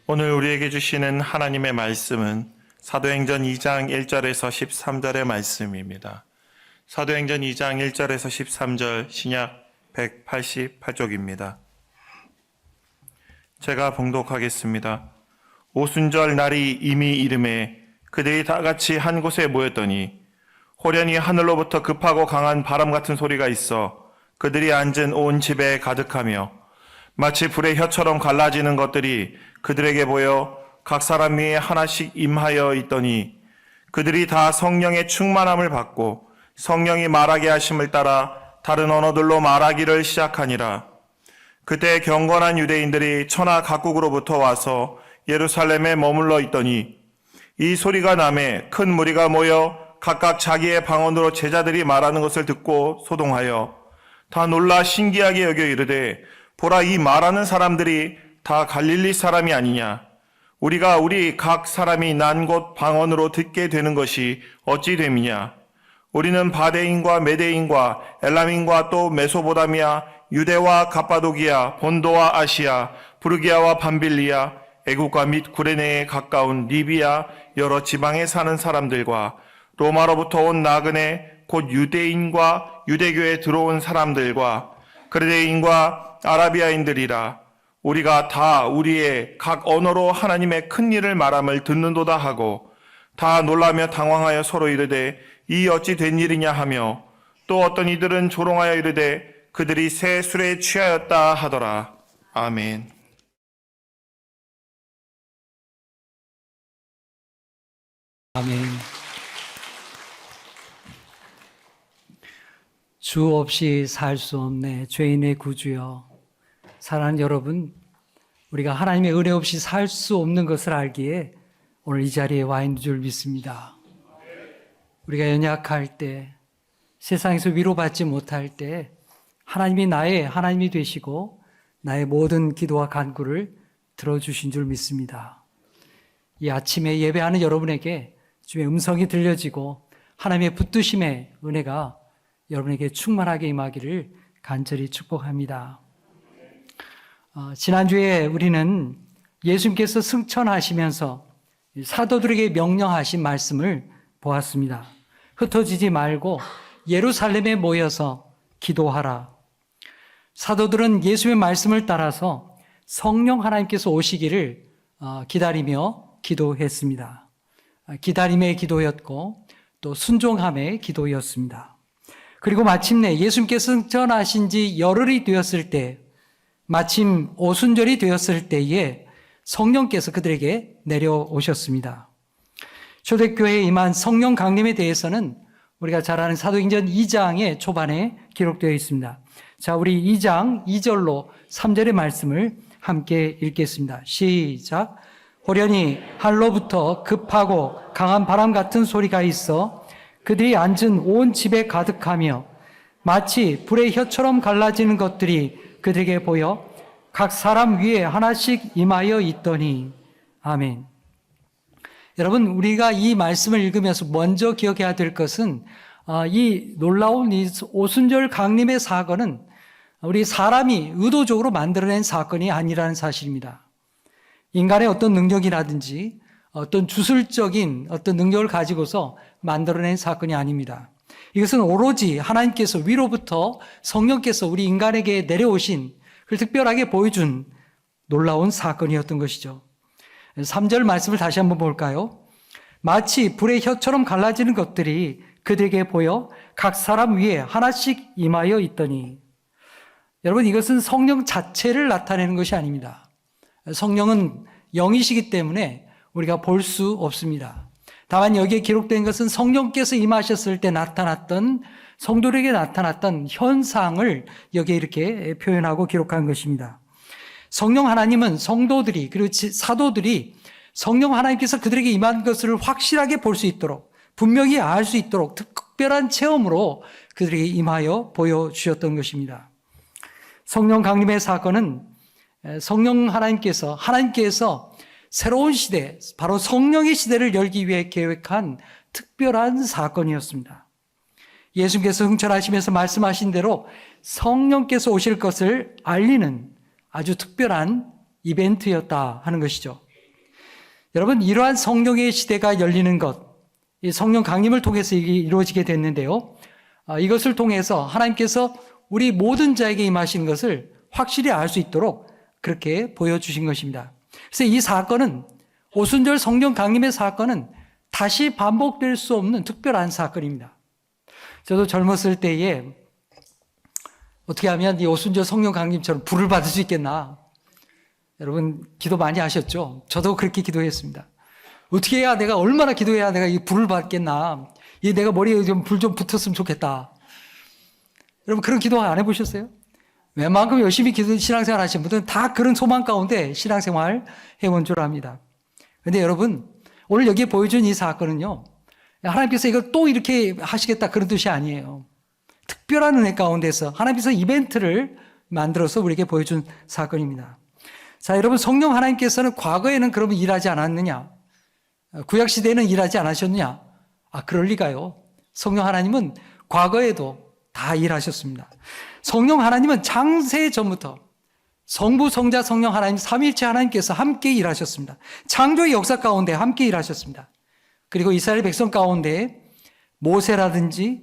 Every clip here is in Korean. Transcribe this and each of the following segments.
오늘 우리에게 주시는 하나님의 말씀은 사도행전 2장 1절에서 13절의 말씀입니다. 사도행전 2장 1절에서 13절 신약 188쪽입니다. 제가 봉독하겠습니다. 오순절 날이 이미 이름에 그들이 다 같이 한 곳에 모였더니 호련히 하늘로부터 급하고 강한 바람 같은 소리가 있어 그들이 앉은 온 집에 가득하며 마치 불의 혀처럼 갈라지는 것들이 그들에게 보여 각 사람 위에 하나씩 임하여 있더니 그들이 다 성령의 충만함을 받고 성령이 말하게 하심을 따라 다른 언어들로 말하기를 시작하니라. 그때 경건한 유대인들이 천하 각국으로부터 와서 예루살렘에 머물러 있더니 이 소리가 나매 큰 무리가 모여 각각 자기의 방언으로 제자들이 말하는 것을 듣고 소동하여 다 놀라 신기하게 여겨 이르되 보라, 이 말하는 사람들이 다 갈릴리 사람이 아니냐? 우리가 우리 각 사람이 난 곳 방언으로 듣게 되는 것이 어찌 됨이냐? 우리는 바데인과 메데인과 엘람인과 또 메소보다미아, 유대와 갑바도기아, 본도와 아시아, 부르기아와 밤빌리아, 애국과 및 구레네에 가까운 리비아 여러 지방에 사는 사람들과 로마로부터 온 나그네 곧 유대인과 유대교에 들어온 사람들과 그레네인과 아라비아인들이라. 우리가 다 우리의 각 언어로 하나님의 큰 일을 말함을 듣는도다 하고 다 놀라며 당황하여 서로 이르되 이 어찌 된 일이냐 하며 또 어떤 이들은 조롱하여 이르되 그들이 새 술에 취하였다 하더라. 아멘. 아멘. 주 없이 살 수 없네 죄인의 구주여. 사랑하는 여러분, 우리가 하나님의 은혜 없이 살 수 없는 것을 알기에 오늘 이 자리에 와 있는 줄 믿습니다. 우리가 연약할 때, 세상에서 위로받지 못할 때 하나님이 나의 하나님이 되시고 나의 모든 기도와 간구를 들어주신 줄 믿습니다. 이 아침에 예배하는 여러분에게 주의 음성이 들려지고 하나님의 붙드심의 은혜가 여러분에게 충만하게 임하기를 간절히 축복합니다. 지난주에 우리는 예수님께서 승천하시면서 사도들에게 명령하신 말씀을 보았습니다. 흩어지지 말고 예루살렘에 모여서 기도하라. 사도들은 예수님의 말씀을 따라서 성령 하나님께서 오시기를 기다리며 기도했습니다. 기다림의 기도였고 또 순종함의 기도였습니다. 그리고 마침내 예수님께서 승천하신 지 열흘이 되었을 때, 마침 오순절이 되었을 때에 성령께서 그들에게 내려오셨습니다. 초대교회에 임한 성령 강림에 대해서는 우리가 잘 아는 사도행전 2장의 초반에 기록되어 있습니다. 자, 우리 2장 2절로 3절의 말씀을 함께 읽겠습니다. 시작. 호련히 하늘로부터 급하고 강한 바람 같은 소리가 있어 그들이 앉은 온 집에 가득하며 마치 불의 혀처럼 갈라지는 것들이 그들에게 보여 각 사람 위에 하나씩 임하여 있더니. 아멘. 여러분, 우리가 이 말씀을 읽으면서 먼저 기억해야 될 것은 이 놀라운 이 오순절 강림의 사건은 우리 사람이 의도적으로 만들어낸 사건이 아니라는 사실입니다. 인간의 어떤 능력이라든지 어떤 주술적인 어떤 능력을 가지고서 만들어낸 사건이 아닙니다. 이것은 오로지 하나님께서 위로부터 성령께서 우리 인간에게 내려오신, 그걸 특별하게 보여준 놀라운 사건이었던 것이죠. 3절 말씀을 다시 한번 볼까요? 마치 불의 혀처럼 갈라지는 것들이 그들에게 보여 각 사람 위에 하나씩 임하여 있더니. 여러분, 이것은 성령 자체를 나타내는 것이 아닙니다. 성령은 영이시기 때문에 우리가 볼 수 없습니다. 다만 여기에 기록된 것은 성령께서 임하셨을 때 나타났던, 성도들에게 나타났던 현상을 여기에 이렇게 표현하고 기록한 것입니다. 성령 하나님은 성도들이, 그리고 사도들이 성령 하나님께서 그들에게 임한 것을 확실하게 볼 수 있도록, 분명히 알 수 있도록 특별한 체험으로 그들에게 임하여 보여주셨던 것입니다. 성령 강림의 사건은 성령 하나님께서 새로운 시대, 바로 성령의 시대를 열기 위해 계획한 특별한 사건이었습니다. 예수님께서 승천하시면서 말씀하신 대로 성령께서 오실 것을 알리는 아주 특별한 이벤트였다 하는 것이죠. 여러분, 이러한 성령의 시대가 열리는 것, 이 성령 강림을 통해서 이게 이루어지게 됐는데요. 이것을 통해서 하나님께서 우리 모든 자에게 임하신 것을 확실히 알 수 있도록 그렇게 보여주신 것입니다. 그래서 이 사건은, 오순절 성령 강림의 사건은 다시 반복될 수 없는 특별한 사건입니다. 저도 젊었을 때에 어떻게 하면 이 오순절 성령 강림처럼 부를 받을 수 있겠나. 여러분 기도 많이 하셨죠? 저도 그렇게 기도했습니다. 어떻게 해야 내가 얼마나 기도해야 내가 이 불을 받겠나. 이 내가 머리에 좀 불 좀 붙었으면 좋겠다. 여러분 그런 기도 안 해보셨어요? 웬만큼 열심히 신앙생활 하신 분들은 다 그런 소망 가운데 신앙생활 해본 줄 압니다. 그런데 여러분 오늘 여기에 보여준 이 사건은요, 하나님께서 이걸 또 이렇게 하시겠다 그런 뜻이 아니에요. 특별한 은혜 가운데서 하나님께서 이벤트를 만들어서 우리에게 보여준 사건입니다. 자, 여러분 성령 하나님께서는 과거에는 그러면 일하지 않았느냐? 구약시대에는 일하지 않으셨느냐? 그럴 리가요. 성령 하나님은 과거에도 다 일하셨습니다. 성령 하나님은 창세 전부터 성부, 성자, 성령 하나님, 삼위일체 하나님께서 함께 일하셨습니다. 창조의 역사 가운데 함께 일하셨습니다. 그리고 이스라엘 백성 가운데 모세라든지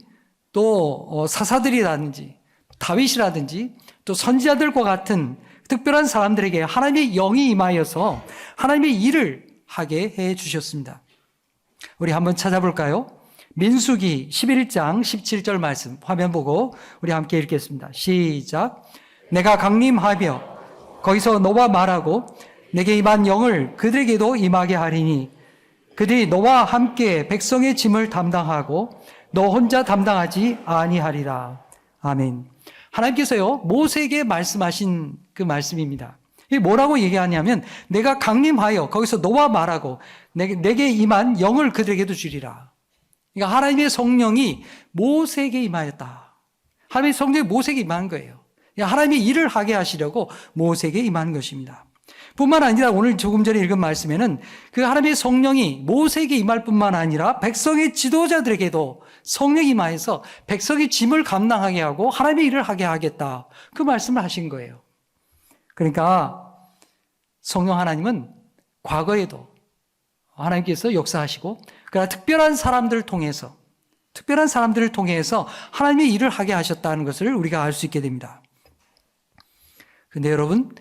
또 사사들이라든지 다윗이라든지 또 선지자들과 같은 특별한 사람들에게 하나님의 영이 임하여서 하나님의 일을 하게 해 주셨습니다. 우리 한번 찾아볼까요? 민수기 11장 17절 말씀 화면 보고 우리 함께 읽겠습니다. 시작. 내가 강림하며 거기서 너와 말하고 내게 임한 영을 그들에게도 임하게 하리니 그들이 너와 함께 백성의 짐을 담당하고 너 혼자 담당하지 아니하리라. 아멘. 하나님께서요 모세에게 말씀하신 그 말씀입니다. 이게 뭐라고 얘기하냐면 내가 강림하여 거기서 너와 말하고 내게 임한 영을 그들에게도 주리라. 그러니까 하나님의 성령이 모세에게 임하였다. 하나님의 성령이 모세에게 임한 거예요. 하나님의 일을 하게 하시려고 모세에게 임한 것입니다. 뿐만 아니라 오늘 조금 전에 읽은 말씀에는 그 하나님의 성령이 모세에게 임할 뿐만 아니라 백성의 지도자들에게도 성령이 임하여서 백성의 짐을 감당하게 하고 하나님의 일을 하게 하겠다. 그 말씀을 하신 거예요. 그러니까 성령 하나님은 과거에도 하나님께서 역사하시고 그러나 특별한 사람들을 통해서 하나님의 일을 하게 하셨다는 것을 우리가 알 수 있게 됩니다. 그런데 여러분,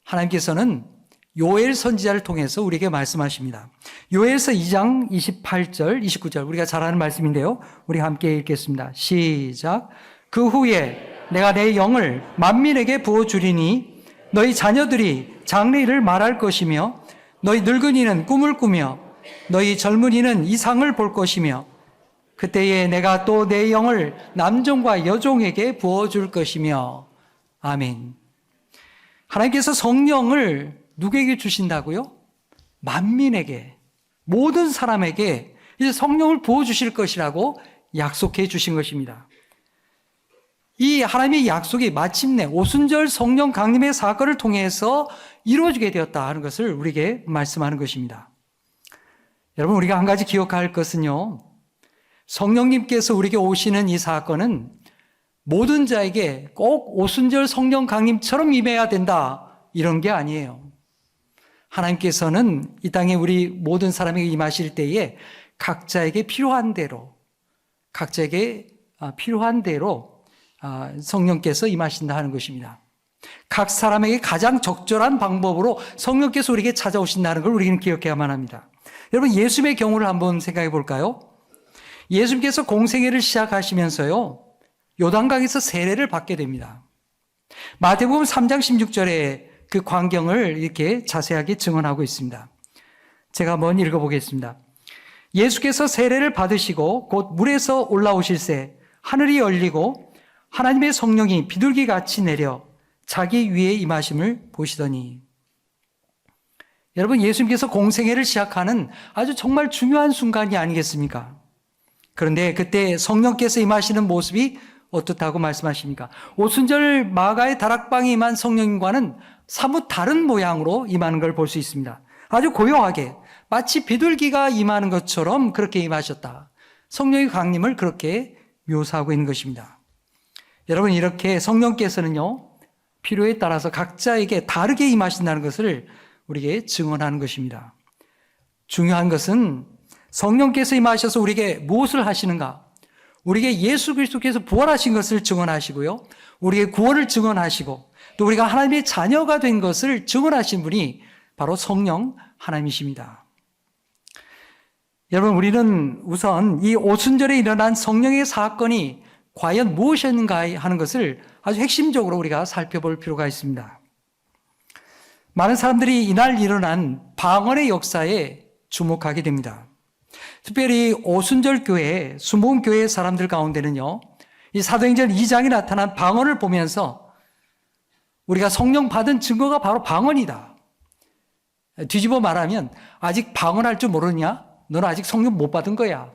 하나님께서는 요엘 선지자를 통해서 우리에게 말씀하십니다. 요엘서 2장 28절, 29절 우리가 잘 아는 말씀인데요. 우리 함께 읽겠습니다. 시작. 그 후에 내가 내 영을 만민에게 부어주리니 너희 자녀들이 장래일을 말할 것이며 너희 늙은이는 꿈을 꾸며 너희 젊은이는 이상을 볼 것이며 그때에 내가 또 내 영을 남종과 여종에게 부어줄 것이며 아멘. 하나님께서 성령을 누구에게 주신다고요? 만민에게, 모든 사람에게 이제 성령을 부어주실 것이라고 약속해 주신 것입니다. 이 하나님의 약속이 마침내 오순절 성령 강림의 사건을 통해서 이루어지게 되었다 하는 것을 우리에게 말씀하는 것입니다. 여러분, 우리가 한 가지 기억할 것은요, 성령님께서 우리에게 오시는 이 사건은 모든 자에게 꼭 오순절 성령 강림처럼 임해야 된다 이런 게 아니에요. 하나님께서는 이 땅에 우리 모든 사람에게 임하실 때에 각자에게 필요한 대로 성령께서 임하신다 하는 것입니다. 각 사람에게 가장 적절한 방법으로 성령께서 우리에게 찾아오신다는 걸 우리는 기억해야만 합니다. 여러분, 예수님의 경우를 한번 생각해 볼까요? 예수님께서 공생애를 시작하시면서요, 요단강에서 세례를 받게 됩니다. 마태복음 3장 16절에 그 광경을 이렇게 자세하게 증언하고 있습니다. 제가 한번 읽어보겠습니다. 예수께서 세례를 받으시고 곧 물에서 올라오실새 하늘이 열리고 하나님의 성령이 비둘기같이 내려 자기 위에 임하심을 보시더니. 여러분, 예수님께서 공생애를 시작하는 아주 정말 중요한 순간이 아니겠습니까? 그런데 그때 성령께서 임하시는 모습이 어떻다고 말씀하십니까? 오순절 마가의 다락방에 임한 성령님과는 사뭇 다른 모양으로 임하는 걸 볼 수 있습니다. 아주 고요하게 마치 비둘기가 임하는 것처럼 그렇게 임하셨다. 성령의 강림을 그렇게 묘사하고 있는 것입니다. 여러분, 이렇게 성령께서는요, 필요에 따라서 각자에게 다르게 임하신다는 것을 우리에게 증언하는 것입니다. 중요한 것은 성령께서 임하셔서 우리에게 무엇을 하시는가? 우리에게 예수 그리스도께서 부활하신 것을 증언하시고요. 우리의 구원을 증언하시고 또 우리가 하나님의 자녀가 된 것을 증언하신 분이 바로 성령 하나님이십니다. 여러분, 우리는 우선 이 오순절에 일어난 성령의 사건이 과연 무엇이었는가 하는 것을 아주 핵심적으로 우리가 살펴볼 필요가 있습니다. 많은 사람들이 이날 일어난 방언의 역사에 주목하게 됩니다. 특별히 오순절 교회, 순복음교회 사람들 가운데는요, 이 사도행전 2장에 나타난 방언을 보면서 우리가 성령 받은 증거가 바로 방언이다. 뒤집어 말하면 아직 방언할 줄 모르냐? 너는 아직 성령 못 받은 거야.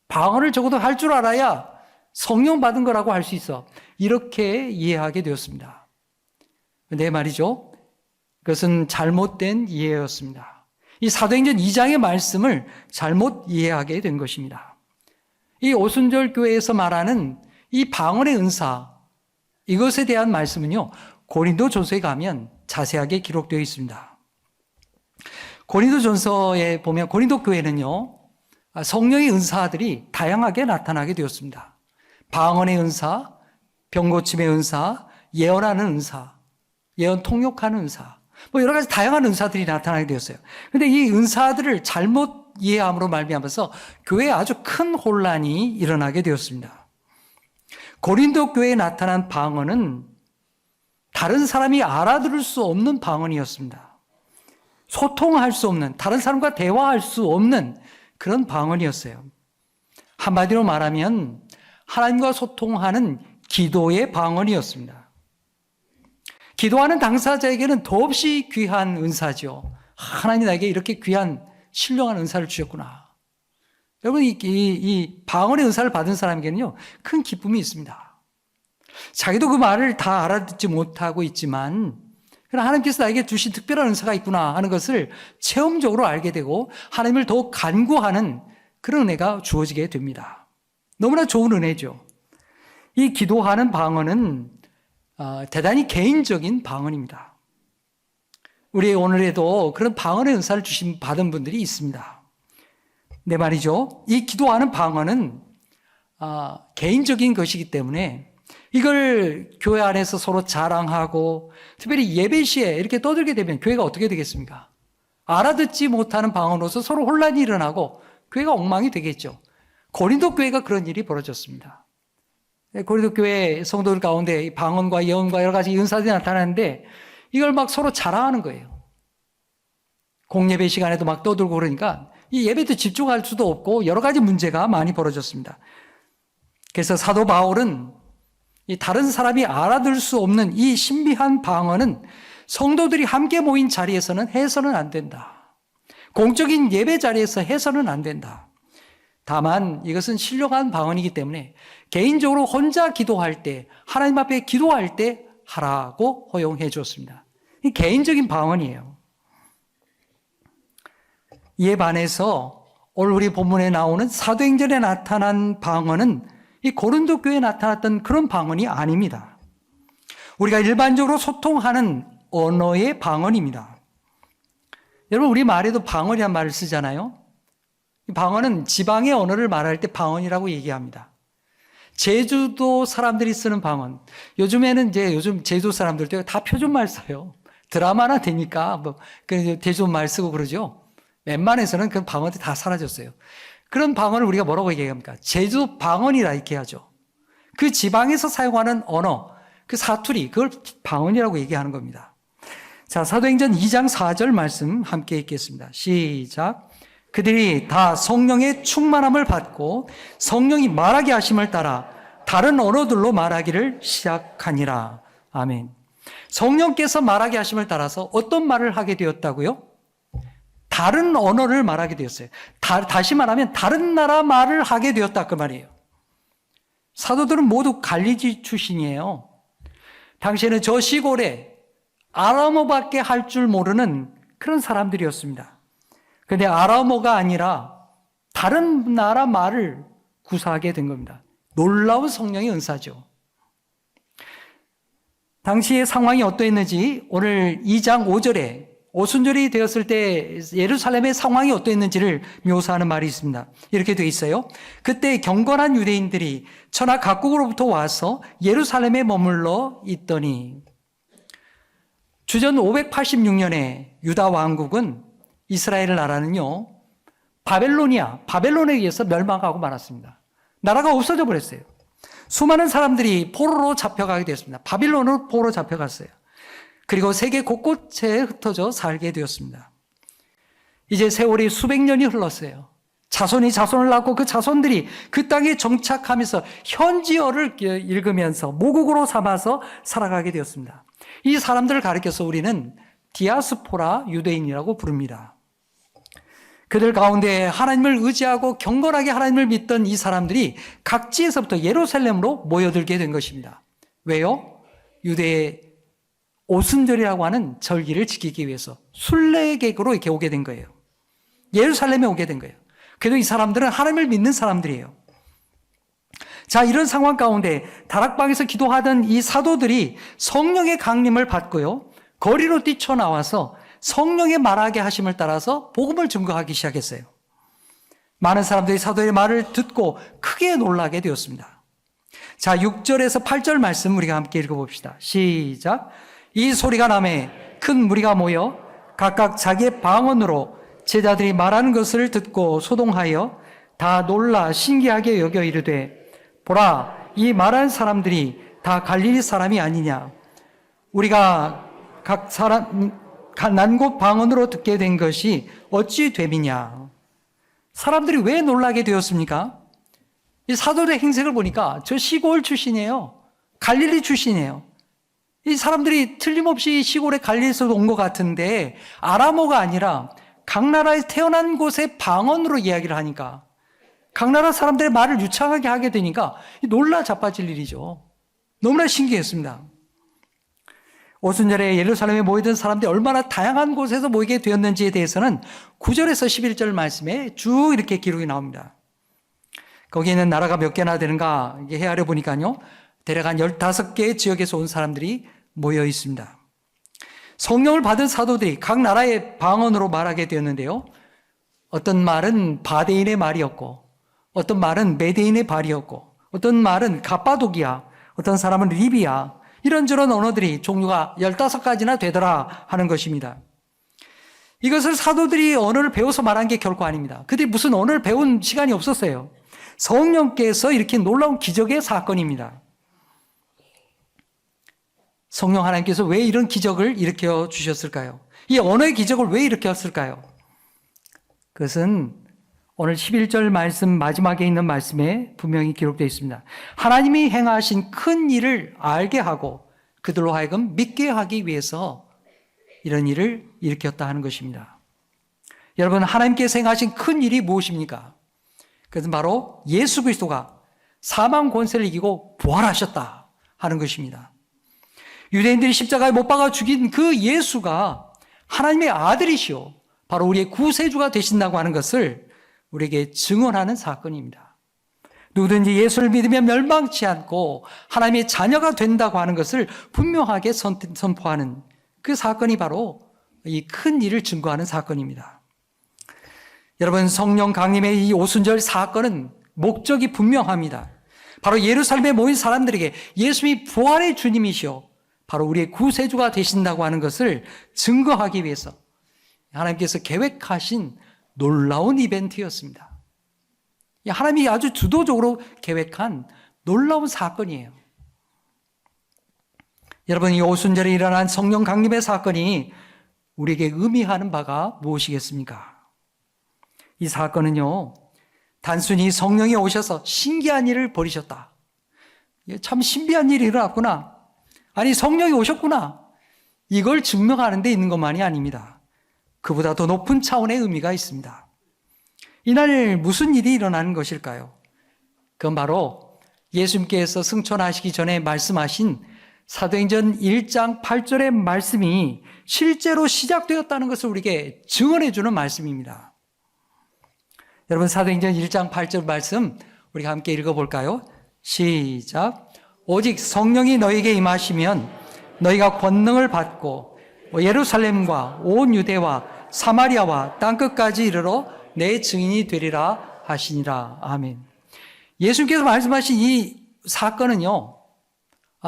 방언을 적어도 할 줄 알아야 성령 받은 거라고 할 수 있어. 이렇게 이해하게 되었습니다. 근데 말이죠, 그것은 잘못된 이해였습니다. 이 사도행전 2장의 말씀을 잘못 이해하게 된 것입니다. 이 오순절 교회에서 말하는 이 방언의 은사, 이것에 대한 말씀은요, 고린도전서에 가면 자세하게 기록되어 있습니다. 고린도전서에 보면 고린도 교회는요, 성령의 은사들이 다양하게 나타나게 되었습니다. 방언의 은사, 병고침의 은사, 예언하는 은사, 예언 통역하는 은사, 여러 가지 다양한 은사들이 나타나게 되었어요. 그런데 이 은사들을 잘못 이해함으로 말미암아서 교회에 아주 큰 혼란이 일어나게 되었습니다. 고린도 교회에 나타난 방언은 다른 사람이 알아들을 수 없는 방언이었습니다. 소통할 수 없는, 다른 사람과 대화할 수 없는 그런 방언이었어요. 한마디로 말하면 하나님과 소통하는 기도의 방언이었습니다. 기도하는 당사자에게는 더없이 귀한 은사죠. 하나님이 나에게 이렇게 귀한 신령한 은사를 주셨구나. 여러분, 이 방언의 은사를 받은 사람에게는요, 큰 기쁨이 있습니다. 자기도 그 말을 다 알아듣지 못하고 있지만, 그러나 하나님께서 나에게 주신 특별한 은사가 있구나 하는 것을 체험적으로 알게 되고 하나님을 더욱 간구하는 그런 은혜가 주어지게 됩니다. 너무나 좋은 은혜죠. 이 기도하는 방언은 대단히 개인적인 방언입니다. 우리 오늘에도 그런 방언의 은사를 받은 분들이 있습니다. 네, 말이죠. 이 기도하는 방언은 개인적인 것이기 때문에 이걸 교회 안에서 서로 자랑하고 특별히 예배 시에 이렇게 떠들게 되면 교회가 어떻게 되겠습니까? 알아듣지 못하는 방언으로서 서로 혼란이 일어나고 교회가 엉망이 되겠죠. 고린도 교회가 그런 일이 벌어졌습니다. 고린도 교회 성도들 가운데 방언과 예언과 여러 가지 은사들이 나타나는데 이걸 막 서로 자랑하는 거예요. 공예배 시간에도 막 떠들고 그러니까 이 예배도 집중할 수도 없고 여러 가지 문제가 많이 벌어졌습니다. 그래서 사도 바울은 이 다른 사람이 알아들 수 없는 이 신비한 방언은 성도들이 함께 모인 자리에서는 해서는 안 된다. 공적인 예배 자리에서 해서는 안 된다. 다만 이것은 신령한 방언이기 때문에 개인적으로 혼자 기도할 때, 하나님 앞에 기도할 때 하라고 허용해 주었습니다. 이 개인적인 방언이에요. 이에 반해서 오늘 우리 본문에 나오는 사도행전에 나타난 방언은 이 고린도 교회에 나타났던 그런 방언이 아닙니다. 우리가 일반적으로 소통하는 언어의 방언입니다. 여러분, 우리 말에도 방언이란 말을 쓰잖아요. 이 방언은 지방의 언어를 말할 때 방언이라고 얘기합니다. 제주도 사람들이 쓰는 방언. 요즘 제주도 사람들도 다 표준말 써요. 드라마나 되니까 대조말 쓰고 그러죠. 웬만해서는 그 방언이 다 사라졌어요. 그런 방언을 우리가 뭐라고 얘기합니까? 제주 방언이라 이렇게 하죠. 그 지방에서 사용하는 언어, 그 사투리, 그걸 방언이라고 얘기하는 겁니다. 자, 사도행전 2장 4절 말씀 함께 읽겠습니다. 시작. 그들이 다 성령의 충만함을 받고 성령이 말하게 하심을 따라 다른 언어들로 말하기를 시작하니라. 아멘. 성령께서 말하게 하심을 따라서 어떤 말을 하게 되었다고요? 다른 언어를 말하게 되었어요. 다시 말하면 다른 나라 말을 하게 되었다 그 말이에요. 사도들은 모두 갈리지 출신이에요. 당시에는 저 시골에 아람어밖에 할 줄 모르는 그런 사람들이었습니다. 그런데 아람어가 아니라 다른 나라 말을 구사하게 된 겁니다. 놀라운 성령의 은사죠. 당시의 상황이 어떠했는지 오늘 2장 5절에 오순절이 되었을 때 예루살렘의 상황이 어떠했는지를 묘사하는 말이 있습니다. 이렇게 되어 있어요. 그때 경건한 유대인들이 천하 각국으로부터 와서 예루살렘에 머물러 있더니 주전 586년에 유다 왕국은 이스라엘 나라는요, 바벨론에 의해서 멸망하고 말았습니다. 나라가 없어져 버렸어요. 수많은 사람들이 포로로 잡혀가게 되었습니다. 바빌론으로 포로로 잡혀갔어요. 그리고 세계 곳곳에 흩어져 살게 되었습니다. 이제 세월이 수백 년이 흘렀어요. 자손이 자손을 낳고 그 자손들이 그 땅에 정착하면서 현지어를 읽으면서 모국어로 삼아서 살아가게 되었습니다. 이 사람들을 가리켜서 우리는 디아스포라 유대인이라고 부릅니다. 그들 가운데 하나님을 의지하고 경건하게 하나님을 믿던 이 사람들이 각지에서부터 예루살렘으로 모여들게 된 것입니다. 왜요? 유대의 오순절이라고 하는 절기를 지키기 위해서 순례객으로 이렇게 오게 된 거예요. 예루살렘에 오게 된 거예요. 그래도 이 사람들은 하나님을 믿는 사람들이에요. 자, 이런 상황 가운데 다락방에서 기도하던 이 사도들이 성령의 강림을 받고요, 거리로 뛰쳐나와서 성령의 말하게 하심을 따라서 복음을 증거하기 시작했어요. 많은 사람들이 사도의 말을 듣고 크게 놀라게 되었습니다. 자, 6절에서 8절 말씀 우리가 함께 읽어봅시다. 시작. 이 소리가 나매 큰 무리가 모여 각각 자기의 방언으로 제자들이 말하는 것을 듣고 소동하여 다 놀라 신기하게 여겨 이르되, 보라, 이 말하는 사람들이 다 갈릴리 사람이 아니냐. 우리가 각 사람 난곳 방언으로 듣게 된 것이 어찌 됨이냐. 사람들이 왜 놀라게 되었습니까? 이 사도들의 행색을 보니까 저 시골 출신이에요. 갈릴리 출신이에요. 이 사람들이 틀림없이 시골의 갈릴리에서 온 것 같은데 아람어가 아니라 각 나라에 태어난 곳의 방언으로 이야기를 하니까, 각 나라 사람들의 말을 유창하게 하게 되니까 놀라 자빠질 일이죠. 너무나 신기했습니다. 오순절에 예루살렘에 모이던 사람들이 얼마나 다양한 곳에서 모이게 되었는지에 대해서는 9절에서 11절 말씀에 쭉 이렇게 기록이 나옵니다. 거기에는 나라가 몇 개나 되는가 이게 헤아려 보니까요, 대략 한 15개의 지역에서 온 사람들이 모여 있습니다. 성령을 받은 사도들이 각 나라의 방언으로 말하게 되었는데요, 어떤 말은 바데인의 말이었고, 어떤 말은 메데인의 말이었고, 어떤 말은 갑바도기아, 어떤 사람은 리비아, 이런저런 언어들이 종류가 15가지나 되더라 하는 것입니다. 이것을 사도들이 언어를 배워서 말한 게 결코 아닙니다. 그들이 무슨 언어를 배운 시간이 없었어요. 성령께서 이렇게 놀라운 기적의 사건입니다. 성령 하나님께서 왜 이런 기적을 일으켜 주셨을까요? 이 언어의 기적을 왜 일으켰을까요? 그것은 오늘 11절 말씀 마지막에 있는 말씀에 분명히 기록되어 있습니다. 하나님이 행하신 큰 일을 알게 하고 그들로 하여금 믿게 하기 위해서 이런 일을 일으켰다 하는 것입니다. 여러분, 하나님께서 행하신 큰 일이 무엇입니까? 그것은 바로 예수 그리스도가 사망 권세를 이기고 부활하셨다 하는 것입니다. 유대인들이 십자가에 못 박아 죽인 그 예수가 하나님의 아들이시오, 바로 우리의 구세주가 되신다고 하는 것을 우리에게 증언하는 사건입니다. 누구든지 예수를 믿으면 멸망치 않고 하나님의 자녀가 된다고 하는 것을 분명하게 선포하는 그 사건이 바로 이 큰 일을 증거하는 사건입니다. 여러분, 성령 강림의 이 오순절 사건은 목적이 분명합니다. 바로 예루살렘에 모인 사람들에게 예수님이 부활의 주님이시오, 바로 우리의 구세주가 되신다고 하는 것을 증거하기 위해서 하나님께서 계획하신 놀라운 이벤트였습니다. 하나님이 아주 주도적으로 계획한 놀라운 사건이에요. 여러분, 이 오순절에 일어난 성령 강림의 사건이 우리에게 의미하는 바가 무엇이겠습니까? 이 사건은요, 단순히 성령이 오셔서 신기한 일을 벌이셨다, 참 신비한 일이 일어났구나, 아니 성령이 오셨구나, 이걸 증명하는 데 있는 것만이 아닙니다. 그보다 더 높은 차원의 의미가 있습니다. 이날 무슨 일이 일어나는 것일까요? 그건 바로 예수님께서 승천하시기 전에 말씀하신 사도행전 1장 8절의 말씀이 실제로 시작되었다는 것을 우리에게 증언해 주는 말씀입니다. 여러분, 사도행전 1장 8절 말씀 우리가 함께 읽어볼까요? 시작. 오직 성령이 너에게 임하시면 너희가 권능을 받고 예루살렘과 온 유대와 사마리아와 땅끝까지 이르러 내 증인이 되리라 하시니라. 아멘. 예수님께서 말씀하신 이 사건은요,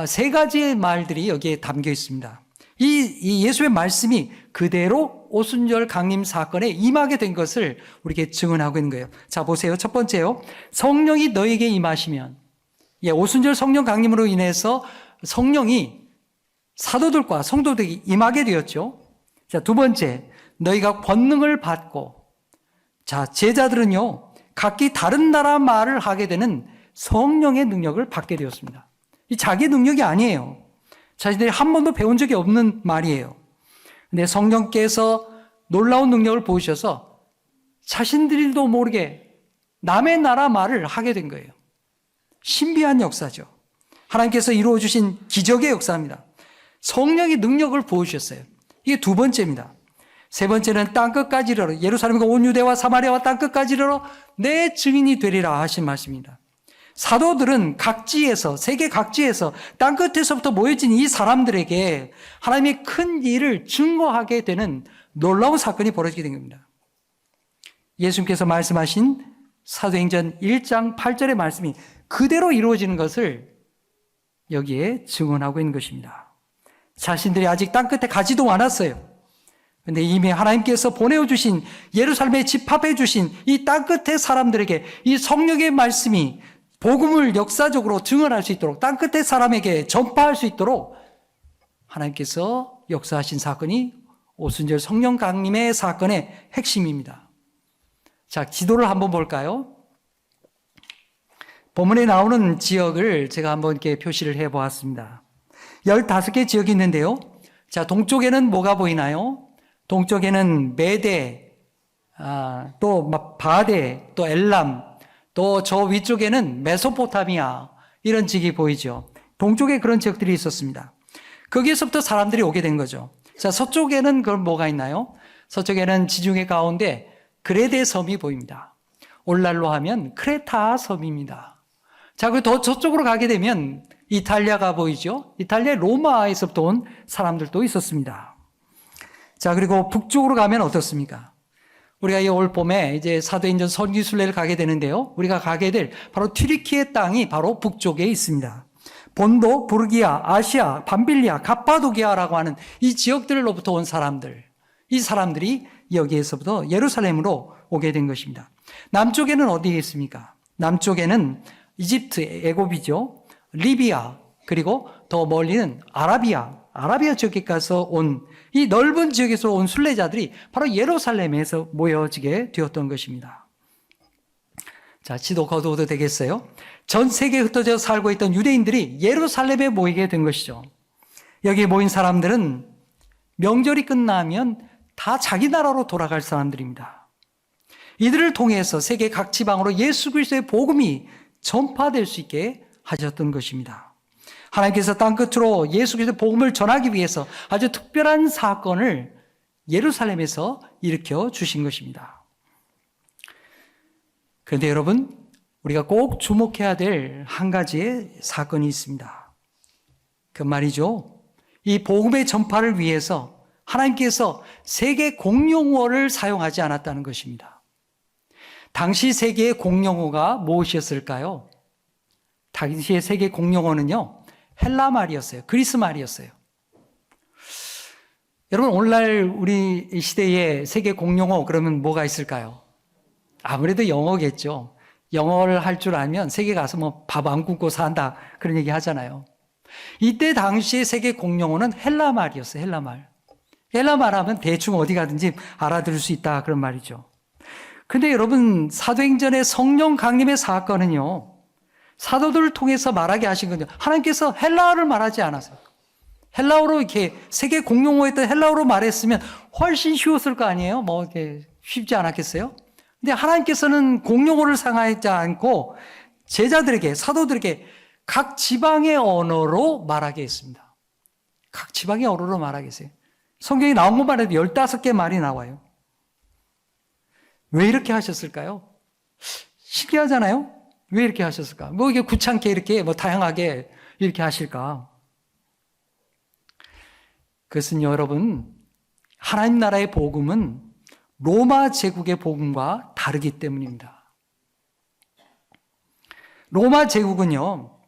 세 가지의 말들이 여기에 담겨 있습니다. 이 예수의 말씀이 그대로 오순절 강림 사건에 임하게 된 것을 우리에게 증언하고 있는 거예요. 자, 보세요. 첫 번째요. 성령이 너에게 임하시면, 오순절 성령 강림으로 인해서 성령이 사도들과 성도들에게 임하게 되었죠. 자, 두 번째, 너희가 권능을 받고, 자, 제자들은요, 각기 다른 나라 말을 하게 되는 성령의 능력을 받게 되었습니다. 이 자기 능력이 아니에요. 자신들이 한 번도 배운 적이 없는 말이에요. 근데 성령께서 놀라운 능력을 보이셔서 자신들도 모르게 남의 나라 말을 하게 된 거예요. 신비한 역사죠. 하나님께서 이루어 주신 기적의 역사입니다. 성령의 능력을 보여주셨어요. 이게 두 번째입니다. 세 번째는 땅끝까지 이르러, 예루살렘과 온 유대와 사마리아와 땅끝까지 이르러 내 증인이 되리라 하신 말씀입니다. 사도들은 각지에서, 세계 각지에서 땅끝에서부터 모여진 이 사람들에게 하나님의 큰 일을 증거하게 되는 놀라운 사건이 벌어지게 된 겁니다. 예수님께서 말씀하신 사도행전 1장 8절의 말씀이 그대로 이루어지는 것을 여기에 증언하고 있는 것입니다. 자신들이 아직 땅끝에 가지도 않았어요. 그런데 이미 하나님께서 보내주신, 예루살렘에 집합해 주신 이 땅끝의 사람들에게 이 성령의 말씀이 복음을 역사적으로 증언할 수 있도록, 땅끝의 사람에게 전파할 수 있도록 하나님께서 역사하신 사건이 오순절 성령 강림의 사건의 핵심입니다. 자, 지도를 한번 볼까요? 본문에 나오는 지역을 제가 한번 이렇게 표시를 해 보았습니다. 15개 지역이 있는데요. 자, 동쪽에는 뭐가 보이나요? 동쪽에는 메대, 또 바데, 또 엘람, 또 저 위쪽에는 메소포타미아, 이런 지역이 보이죠. 동쪽에 그런 지역들이 있었습니다. 거기에서부터 사람들이 오게 된 거죠. 자, 서쪽에는 그럼 뭐가 있나요? 서쪽에는 지중해 가운데 그레데 섬이 보입니다. 오늘날로 하면 크레타 섬입니다. 자, 그리고 더 저쪽으로 가게 되면 이탈리아가 보이죠. 이탈리아 로마에서부터 온 사람들도 있었습니다. 자, 그리고 북쪽으로 가면 어떻습니까? 우리가 이 올 봄에 이제 사도행전 선기순례를 가게 되는데요. 우리가 가게 될 바로 튀르키예 땅이 바로 북쪽에 있습니다. 본도, 부르기아, 아시아, 밤빌리아, 갑바도기아라고 하는 이 지역들로부터 온 사람들, 이 사람들이 여기에서부터 예루살렘으로 오게 된 것입니다. 남쪽에는 어디에 있습니까? 남쪽에는 이집트, 애굽이죠. 리비아, 그리고 더 멀리는 아라비아 지역에 가서 온 이 넓은 지역에서 온 순례자들이 바로 예루살렘에서 모여지게 되었던 것입니다. 자, 지도 거두어도 되겠어요? 전 세계에 흩어져 살고 있던 유대인들이 예루살렘에 모이게 된 것이죠. 여기에 모인 사람들은 명절이 끝나면 다 자기 나라로 돌아갈 사람들입니다. 이들을 통해서 세계 각 지방으로 예수 그리스도의 복음이 전파될 수 있게 하셨던 것입니다. 하나님께서 땅끝으로 예수 그리스도의 복음을 전하기 위해서 아주 특별한 사건을 예루살렘에서 일으켜 주신 것입니다. 그런데 여러분, 우리가 꼭 주목해야 될 한 가지의 사건이 있습니다. 그 말이죠. 이 복음의 전파를 위해서 하나님께서 세계 공용어를 사용하지 않았다는 것입니다. 당시 세계의 공용어가 무엇이었을까요? 당시의 세계 공용어는요, 헬라 말이었어요. 그리스 말이었어요. 여러분, 오늘날 우리 시대의 세계 공용어 그러면 뭐가 있을까요? 아무래도 영어겠죠. 영어를 할 줄 알면 세계 가서 뭐 밥 안 굶고 산다, 그런 얘기 하잖아요. 이때 당시의 세계 공용어는 헬라 말이었어요. 헬라 말. 헬라 말 하면 대충 어디 가든지 알아들을 수 있다, 그런 말이죠. 근데 여러분, 사도행전의 성령 강림의 사건은요, 사도들을 통해서 말하게 하신 건요, 하나님께서 헬라어를 말하지 않았어요. 헬라어로 이렇게 세계 공용어였던 헬라어로 말했으면 훨씬 쉬웠을 거 아니에요? 뭐 이렇게 쉽지 않았겠어요? 근데 하나님께서는 공용어를 사용하지 않고 제자들에게, 사도들에게 각 지방의 언어로 말하게 했습니다. 각 지방의 언어로 말하게 했어요. 성경에 나온 것만 해도 15개 말이 나와요. 왜 이렇게 하셨을까요? 신기하잖아요? 왜 이렇게 하셨을까? 뭐 이게 구창게 이렇게 뭐 다양하게 이렇게 하실까? 그것은 여러분, 하나님 나라의 복음은 로마 제국의 복음과 다르기 때문입니다. 로마 제국은요,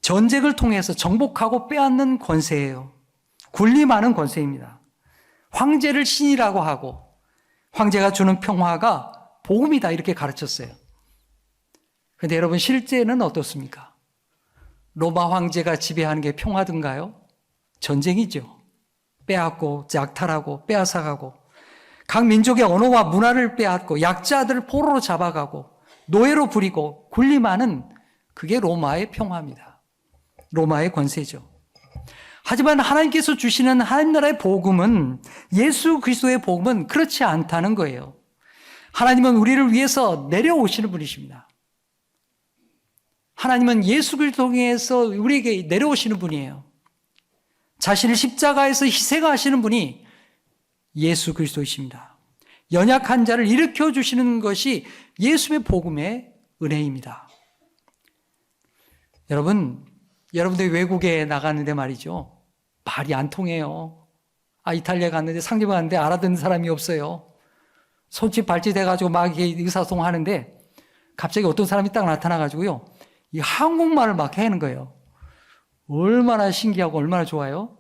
전쟁을 통해서 정복하고 빼앗는 권세예요. 군림하는 권세입니다. 황제를 신이라고 하고 황제가 주는 평화가 복음이다 이렇게 가르쳤어요. 그런데 여러분 실제는 어떻습니까? 로마 황제가 지배하는 게 평화든가요? 전쟁이죠. 빼앗고 약탈하고 빼앗아가고 각 민족의 언어와 문화를 빼앗고 약자들을 포로로 잡아가고 노예로 부리고 군림하는 그게 로마의 평화입니다. 로마의 권세죠. 하지만 하나님께서 주시는 하나님 나라의 복음은, 예수 그리스도의 복음은 그렇지 않다는 거예요. 하나님은 우리를 위해서 내려오시는 분이십니다. 하나님은 예수 그리스도를 통해서 우리에게 내려오시는 분이에요. 자신을 십자가에서 희생하시는 분이 예수 그리스도이십니다. 연약한 자를 일으켜 주시는 것이 예수의 복음의 은혜입니다. 여러분들 외국에 나갔는데 말이죠. 말이 안 통해요. 이탈리아 갔는데 상점 갔는데 알아듣는 사람이 없어요. 손짓 발짓 해가지고 막 의사소통 하는데 갑자기 어떤 사람이 딱 나타나가지고요. 이 한국말을 막 하는 거예요. 얼마나 신기하고 얼마나 좋아요?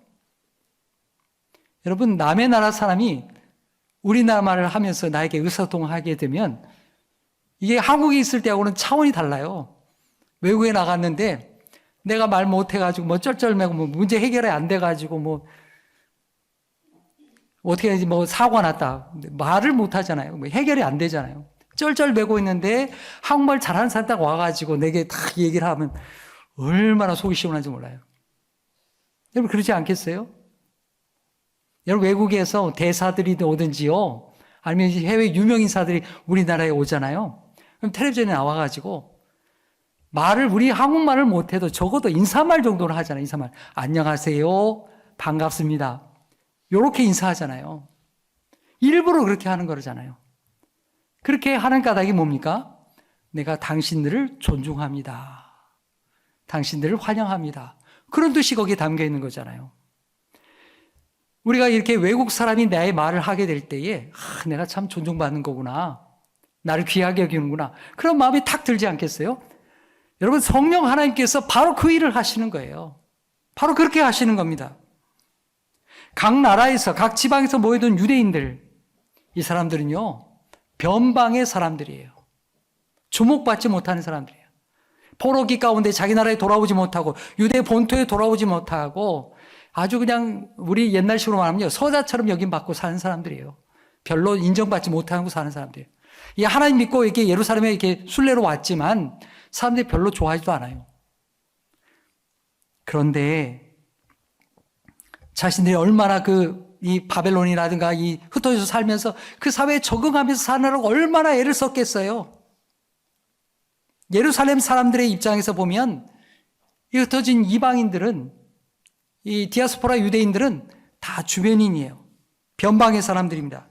여러분, 남의 나라 사람이 우리나라 말을 하면서 나에게 의사소통을 하게 되면 이게 한국에 있을 때하고는 차원이 달라요. 외국에 나갔는데 내가 말 못해가지고 뭐 쩔쩔매고 뭐 문제 해결이 안 돼가지고 뭐 어떻게 해야지 뭐 사고가 났다. 말을 못하잖아요. 뭐 해결이 안 되잖아요. 쩔쩔매고 있는데 한국말 잘하는 사람 딱 와가지고 내게 딱 얘기를 하면 얼마나 속이 시원한지 몰라요. 여러분 그러지 않겠어요? 여러분 외국에서 대사들이 오든지요. 아니면 해외 유명 인사들이 우리나라에 오잖아요. 그럼 텔레비전에 나와가지고 우리 한국말을 못해도 적어도 인사말 정도는 하잖아요. 인사말. 안녕하세요. 반갑습니다. 요렇게 인사하잖아요. 일부러 그렇게 하는 거잖아요. 그렇게 하는 까닭이 뭡니까? 내가 당신들을 존중합니다. 당신들을 환영합니다. 그런 뜻이 거기에 담겨 있는 거잖아요. 우리가 이렇게 외국 사람이 나의 말을 하게 될 때에 내가 참 존중받는 거구나. 나를 귀하게 여기는구나. 그런 마음이 탁 들지 않겠어요? 여러분 성령 하나님께서 바로 그 일을 하시는 거예요. 바로 그렇게 하시는 겁니다. 각 나라에서 각 지방에서 모여든 유대인들, 이 사람들은요 변방의 사람들이에요. 주목받지 못하는 사람들이에요. 포로기 가운데 자기 나라에 돌아오지 못하고 유대 본토에 돌아오지 못하고 아주 그냥 우리 옛날식으로 말하면요 서자처럼 여김받고 사는 사람들이에요. 별로 인정받지 못하고 사는 사람들이에요. 이 하나님 믿고 이렇게 예루살렘에 이렇게 순례로 왔지만 사람들이 별로 좋아하지도 않아요. 그런데 자신들이 얼마나 이 바벨론이라든가 이 흩어져서 살면서 그 사회에 적응하면서 사느라고 얼마나 애를 썼겠어요. 예루살렘 사람들의 입장에서 보면 이 흩어진 이방인들은, 이 디아스포라 유대인들은 다 주변인이에요. 변방의 사람들입니다.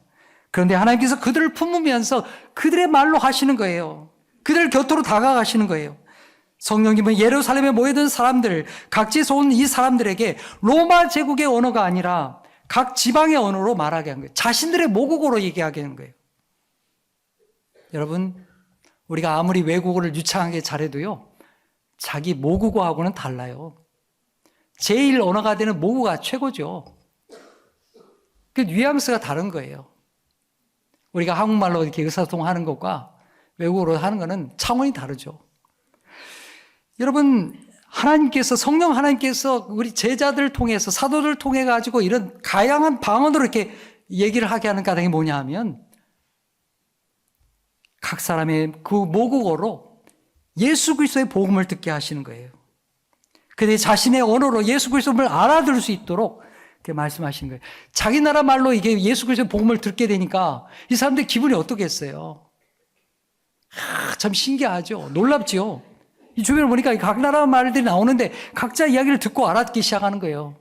그런데 하나님께서 그들을 품으면서 그들의 말로 하시는 거예요. 그들 곁으로 다가가시는 거예요. 성령님은 예루살렘에 모여든 사람들, 각지에서 온 이 사람들에게 로마 제국의 언어가 아니라 각 지방의 언어로 말하게 한 거예요. 자신들의 모국어로 얘기하게 한 거예요. 여러분, 우리가 아무리 외국어를 유창하게 잘해도요, 자기 모국어하고는 달라요. 제일 언어가 되는 모국어가 최고죠. 그 뉘앙스가 다른 거예요. 우리가 한국말로 이렇게 의사소통하는 것과 외국어로 하는 것은 차원이 다르죠. 여러분, 성령 하나님께서 우리 제자들을 통해서 사도들을 통해 가지고 이런 다양한 방언으로 이렇게 얘기를 하게 하는 까닭이 뭐냐 하면 각 사람의 그 모국어로 예수 그리스도의 복음을 듣게 하시는 거예요. 그들이 자신의 언어로 예수 그리스도를 알아들을 수 있도록 그렇게 말씀하신 거예요. 자기 나라 말로 이게 예수 그리스도의 복음을 듣게 되니까 이 사람들 기분이 어떻겠어요? 참 신기하죠. 놀랍죠. 이 주변을 보니까 각 나라 말들이 나오는데 각자 이야기를 듣고 알아듣기 시작하는 거예요.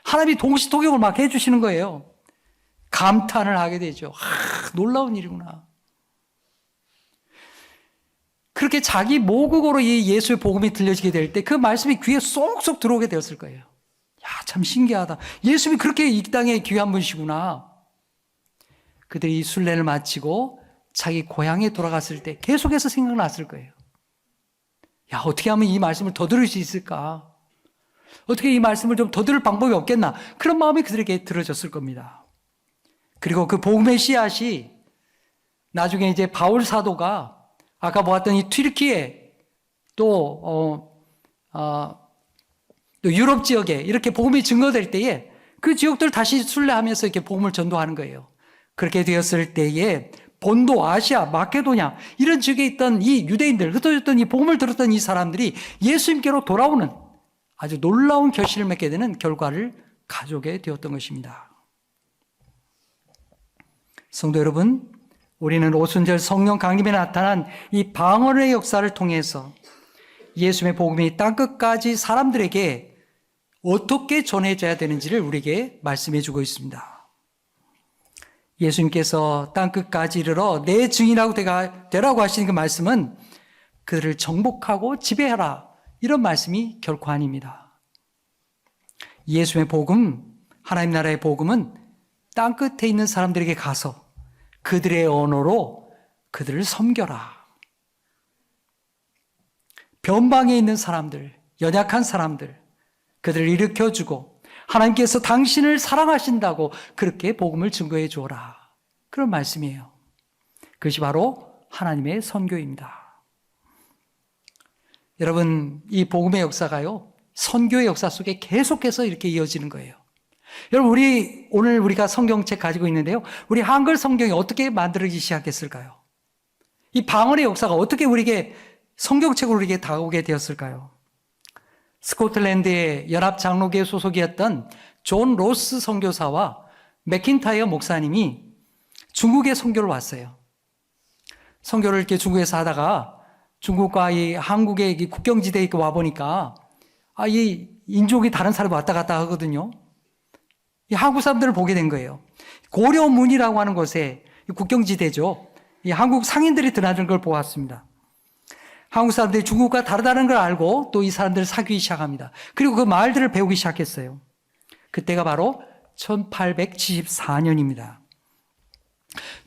하나님이 동시통역을 막 해주시는 거예요. 감탄을 하게 되죠. 놀라운 일이구나. 그렇게 자기 모국어로 이 예수의 복음이 들려지게 될 때 그 말씀이 귀에 쏙쏙 들어오게 되었을 거예요. 야, 참 신기하다. 예수님이 그렇게 이 땅에 귀한 분이시구나. 그들이 순례를 마치고 자기 고향에 돌아갔을 때 계속해서 생각났을 거예요. 야, 어떻게 하면 이 말씀을 더 들을 수 있을까? 어떻게 이 말씀을 좀 더 들을 방법이 없겠나? 그런 마음이 그들에게 들어졌을 겁니다. 그리고 그 복음의 씨앗이 나중에 이제 바울 사도가 아까 보았던 이 튀르키예 또 유럽 지역에 이렇게 복음이 증거될 때에 그 지역들 다시 순례하면서 이렇게 복음을 전도하는 거예요. 그렇게 되었을 때에 본도, 아시아, 마케도냐 이런 지역에 있던 이 유대인들, 흩어졌던 이 복음을 들었던 이 사람들이 예수님께로 돌아오는 아주 놀라운 결실을 맺게 되는 결과를 가져오게 되었던 것입니다. 성도 여러분, 우리는 오순절 성령 강림에 나타난 이 방언의 역사를 통해서 예수님의 복음이 땅끝까지 사람들에게 어떻게 전해져야 되는지를 우리에게 말씀해 주고 있습니다. 예수님께서 땅끝까지 이르러 내 증인하고 되라고 하시는 그 말씀은 그들을 정복하고 지배하라 이런 말씀이 결코 아닙니다. 예수님의 복음, 하나님 나라의 복음은 땅끝에 있는 사람들에게 가서 그들의 언어로 그들을 섬겨라. 변방에 있는 사람들, 연약한 사람들, 그들을 일으켜주고 하나님께서 당신을 사랑하신다고 그렇게 복음을 증거해 주어라. 그런 말씀이에요. 그것이 바로 하나님의 선교입니다. 여러분, 이 복음의 역사가요, 선교의 역사 속에 계속해서 이렇게 이어지는 거예요. 여러분, 오늘 우리가 성경책 가지고 있는데요. 우리 한글 성경이 어떻게 만들어지기 시작했을까요? 이 방언의 역사가 어떻게 우리에게 성경책으로 우리에게 다가오게 되었을까요? 스코틀랜드의 연합장로교회 소속이었던 존 로스 선교사와 맥킨타이어 목사님이 중국에 선교를 왔어요. 선교를 이렇게 중국에서 하다가 중국과 이 한국의 이 국경지대에 와 보니까 이 인종이 다른 사람이 왔다 갔다 하거든요. 이 한국 사람들을 보게 된 거예요. 고려문이라고 하는 곳에 국경지대죠. 이 한국 상인들이 드나드는 걸 보았습니다. 한국 사람들이 중국과 다르다는 걸 알고 또 이 사람들을 사귀기 시작합니다. 그리고 그 말들을 배우기 시작했어요. 그때가 바로 1874년입니다.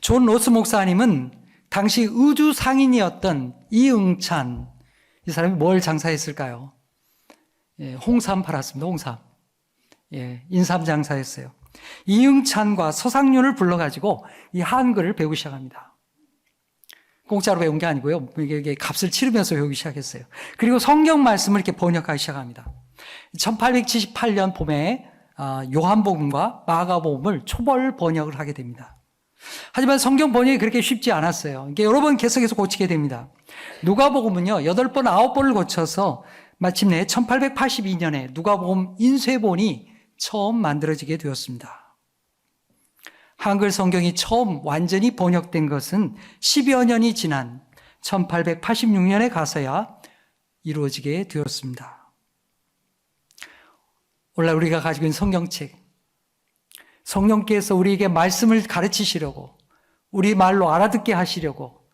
존 로스 목사님은 당시 의주 상인이었던 이응찬, 이 사람이 뭘 장사했을까요? 홍삼 팔았습니다. 홍삼. 인삼 장사했어요. 이응찬과 서상윤을 불러가지고 이 한글을 배우기 시작합니다. 공짜로 배운 게 아니고요. 이게 값을 치르면서 배우기 시작했어요. 그리고 성경 말씀을 이렇게 번역하기 시작합니다. 1878년 봄에 요한복음과 마가복음을 초벌 번역을 하게 됩니다. 하지만 성경 번역이 그렇게 쉽지 않았어요. 이게 여러 번 계속해서 고치게 됩니다. 누가복음은요, 8번, 9번을 거쳐서 마침내 1882년에 누가복음 인쇄본이 처음 만들어지게 되었습니다. 한글 성경이 처음 완전히 번역된 것은 10여 년이 지난 1886년에 가서야 이루어지게 되었습니다. 오늘날 우리가 가지고 있는 성경책, 성령께서 우리에게 말씀을 가르치시려고, 우리 말로 알아듣게 하시려고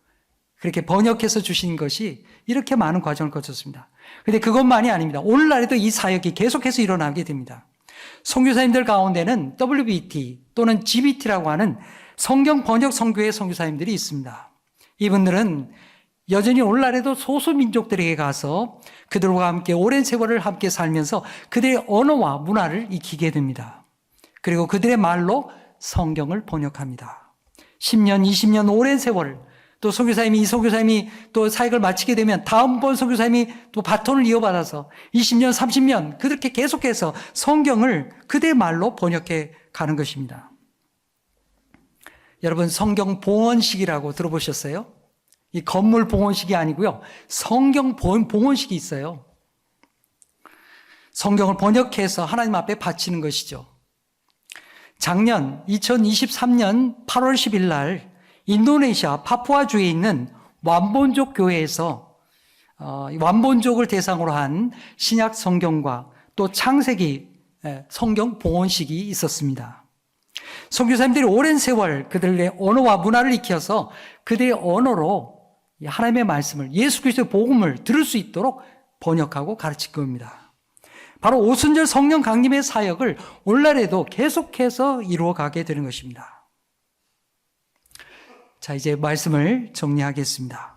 그렇게 번역해서 주신 것이 이렇게 많은 과정을 거쳤습니다. 그런데 그것만이 아닙니다. 오늘날에도 이 사역이 계속해서 일어나게 됩니다. 선교사님들 가운데는 WBT 또는 GBT라고 하는 성경 번역 선교회 선교사님들이 있습니다. 이분들은 여전히 오늘날에도 소수민족들에게 가서 그들과 함께 오랜 세월을 함께 살면서 그들의 언어와 문화를 익히게 됩니다. 그리고 그들의 말로 성경을 번역합니다. 10년, 20년 오랜 세월, 또 선교사님이 이 선교사님이 또 사역을 마치게 되면 다음번 선교사님이 또 바톤을 이어받아서 20년, 30년 그렇게 계속해서 성경을 그들의 말로 번역해 가는 것입니다. 여러분, 성경 봉헌식이라고 들어보셨어요? 이 건물 봉헌식이 아니고요. 성경 봉헌식이 있어요. 성경을 번역해서 하나님 앞에 바치는 것이죠. 작년 2023년 8월 10일 날 인도네시아 파푸아주에 있는 완본족 교회에서 완본족을 대상으로 한 신약 성경과 또 창세기 성경 봉헌식이 있었습니다. 선교사님들이 오랜 세월 그들의 언어와 문화를 익혀서 그들의 언어로 하나님의 말씀을, 예수 그리스도의 복음을 들을 수 있도록 번역하고 가르칠 겁니다. 바로 오순절 성령 강림의 사역을 오늘날에도 계속해서 이루어가게 되는 것입니다. 자, 이제 말씀을 정리하겠습니다.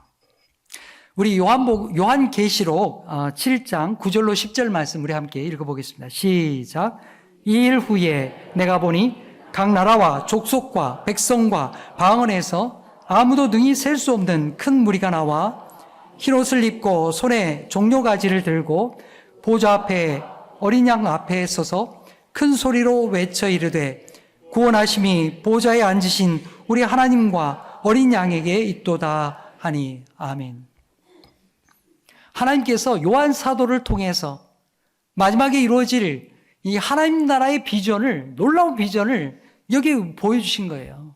우리 요한계시록 7장 9절로 10절 말씀 우리 함께 읽어보겠습니다. 시작. 이 일 후에 내가 보니 각 나라와 족속과 백성과 방언에서 아무도 능히 셀 수 없는 큰 무리가 나와 흰옷을 입고 손에 종려가지를 들고 보좌 앞에 어린 양 앞에 서서 큰 소리로 외쳐 이르되 구원하심이 보좌에 앉으신 우리 하나님과 어린 양에게 있도다 하니. 아멘. 하나님께서 요한 사도를 통해서 마지막에 이루어질 이 하나님 나라의 비전을, 놀라운 비전을 여기 보여주신 거예요.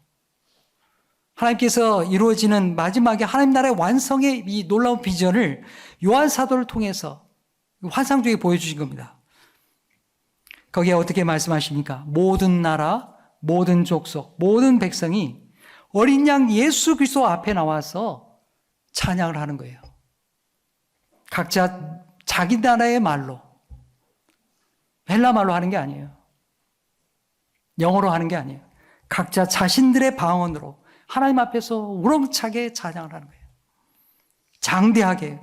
하나님께서 이루어지는 마지막에 하나님 나라의 완성의 이 놀라운 비전을 요한 사도를 통해서 환상 중에 보여주신 겁니다. 거기에 어떻게 말씀하십니까? 모든 나라, 모든 족속, 모든 백성이 어린 양 예수 그리스도 앞에 나와서 찬양을 하는 거예요. 각자 자기 나라의 말로, 헬라 말로 하는 게 아니에요. 영어로 하는 게 아니에요. 각자 자신들의 방언으로 하나님 앞에서 우렁차게 찬양을 하는 거예요. 장대하게.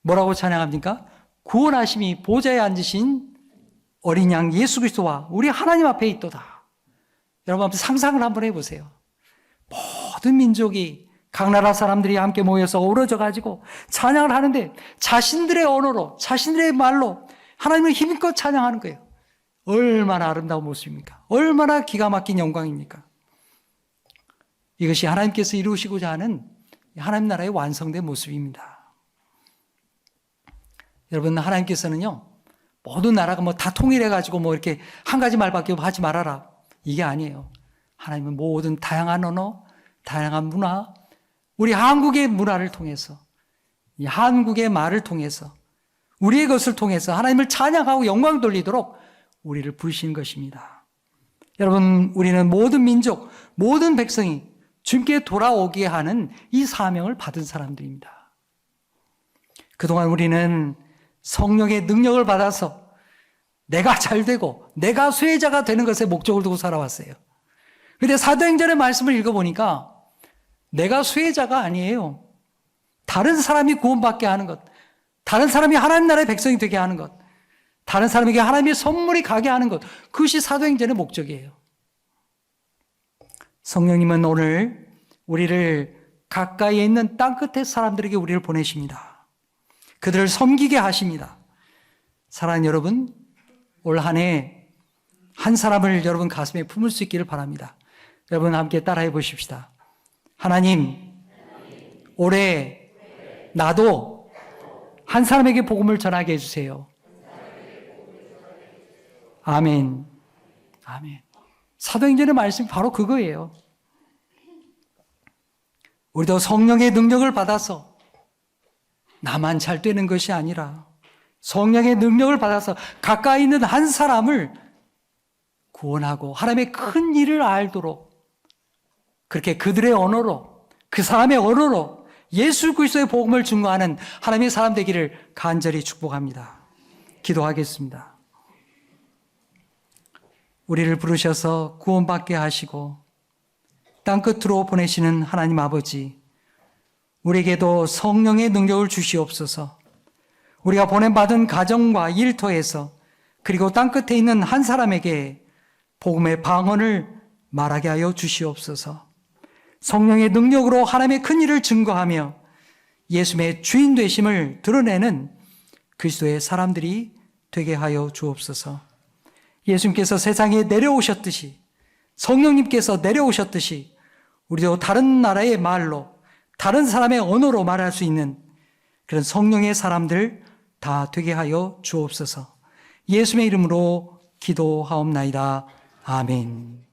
뭐라고 찬양합니까? 구원하심이 보좌에 앉으신 어린 양 예수 그리스도와 우리 하나님 앞에 있도다. 여러분 한번 상상을 한번 해보세요. 모든 민족이, 각 나라 사람들이 함께 모여서 어우러져 가지고 찬양을 하는데 자신들의 언어로, 자신들의 말로 하나님을 힘껏 찬양하는 거예요. 얼마나 아름다운 모습입니까? 얼마나 기가 막힌 영광입니까? 이것이 하나님께서 이루시고자 하는 하나님 나라의 완성된 모습입니다. 여러분, 하나님께서는요, 모든 나라가 다 통일해가지고 이렇게 한 가지 말밖에 하지 말아라. 이게 아니에요. 하나님은 모든 다양한 언어, 다양한 문화, 우리 한국의 문화를 통해서, 이 한국의 말을 통해서, 우리의 것을 통해서 하나님을 찬양하고 영광 돌리도록 우리를 부르신 것입니다. 여러분, 우리는 모든 민족, 모든 백성이 주님께 돌아오게 하는 이 사명을 받은 사람들입니다. 그동안 우리는 성령의 능력을 받아서 내가 잘 되고 내가 수혜자가 되는 것에 목적을 두고 살아왔어요. 그런데 사도행전의 말씀을 읽어보니까 내가 수혜자가 아니에요. 다른 사람이 구원받게 하는 것, 다른 사람이 하나님 나라의 백성이 되게 하는 것, 다른 사람에게 하나님의 선물이 가게 하는 것, 그것이 사도행전의 목적이에요. 성령님은 오늘 우리를 가까이에 있는 땅끝의 사람들에게 우리를 보내십니다. 그들을 섬기게 하십니다. 사랑하는 여러분, 올 한 해 한 사람을 여러분 가슴에 품을 수 있기를 바랍니다. 여러분 함께 따라해 보십시다. 하나님, 올해 나도 한 사람에게 복음을 전하게 해주세요. 아멘. 아멘. 사도행전의 말씀이 바로 그거예요. 우리도 성령의 능력을 받아서 나만 잘 되는 것이 아니라 성령의 능력을 받아서 가까이 있는 한 사람을 구원하고 하나님의 큰 일을 알도록 그렇게 그들의 언어로, 그 사람의 언어로 예수 그리스도의 복음을 증거하는 하나님의 사람 되기를 간절히 축복합니다. 기도하겠습니다. 우리를 부르셔서 구원받게 하시고 땅끝으로 보내시는 하나님 아버지, 우리에게도 성령의 능력을 주시옵소서. 우리가 보냄받은 가정과 일터에서 그리고 땅끝에 있는 한 사람에게 복음의 방언을 말하게 하여 주시옵소서. 성령의 능력으로 하나님의 큰 일을 증거하며 예수님의 주인 되심을 드러내는 그리스도의 사람들이 되게 하여 주옵소서. 예수님께서 세상에 내려오셨듯이, 성령님께서 내려오셨듯이 우리도 다른 나라의 말로, 다른 사람의 언어로 말할 수 있는 그런 성령의 사람들 다 되게 하여 주옵소서. 예수님의 이름으로 기도하옵나이다. 아멘.